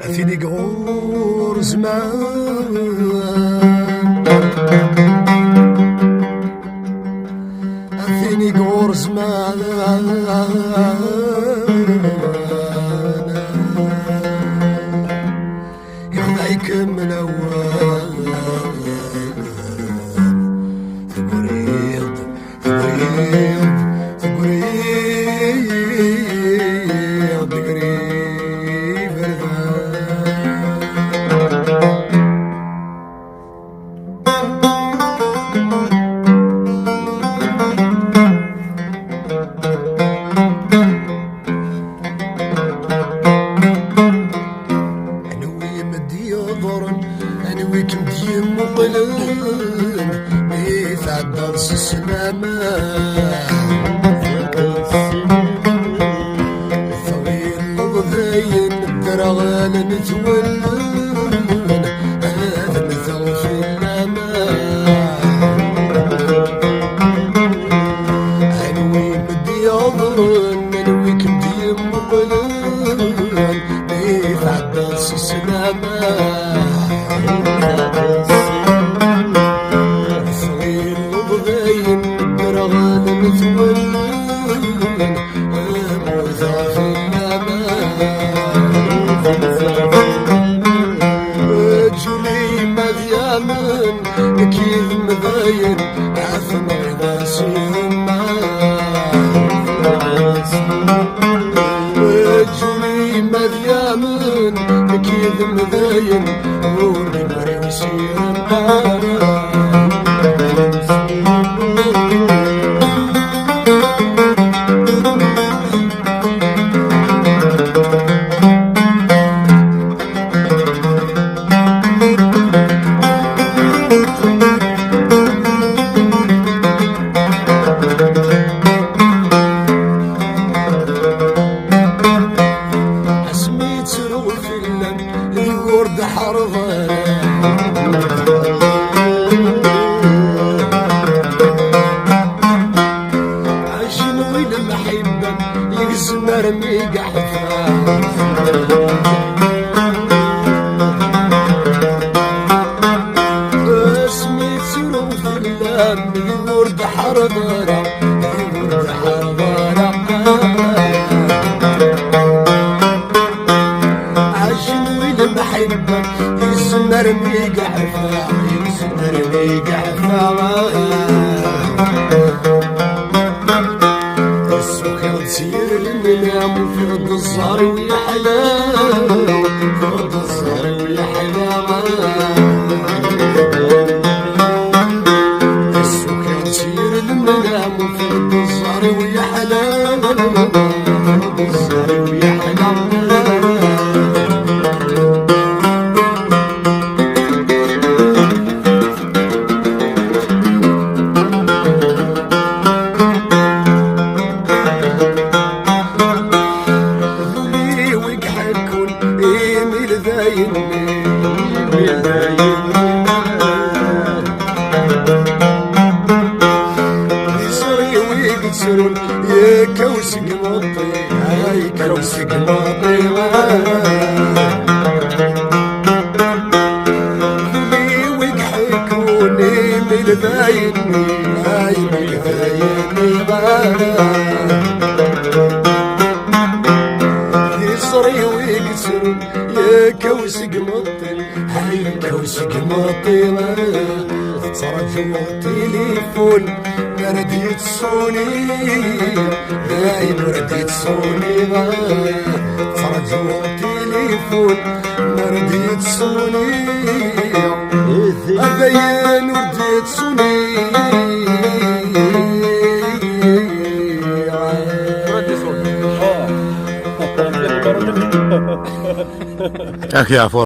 أثيني قغور زمان أثيني قغور زمان يخدعك من أول تقريض تقريض تقريض تقريض ويكم ديم مقلن بيث عالدرس السلامة الثويل الضغين الدرغال نتولن هذا مثل في الأمان عنوي مدي عذرن عنويكم ديم مقلن بيث عالدرس السلامة صغير وضغين درغان متولن موثى في الأمان جولي مذيامن كيف مذاين عثم غاسين جولي مذيامن كيف مذاين ولي مريوسين الورد حرضان عشان وين المحبة يقسم رمي قحفان اسمي تسرو في اللام الورد حرضان الورد حرضان المحبة يسمر ميقع حفا يسمر ميقع حفا السوق يصير المنام في رد الزهر ويا حلاوة في رد الزهر ويا حلاوة السوق يصير المنام في رد الزهر ويا حلاوة في رد الزهر ويا حلاوة يا كوس قمطي هاي كوس قمطي لي ويقحكوني بالبايني هاي بالبايني يصري ويكسرون يا كوس قمطي هاي كوس قمطي صار جوا التليفون رديت صوني دايم رديت صوني ترجو تليفون رديت صوني أبين رديت صوني أخي عفوا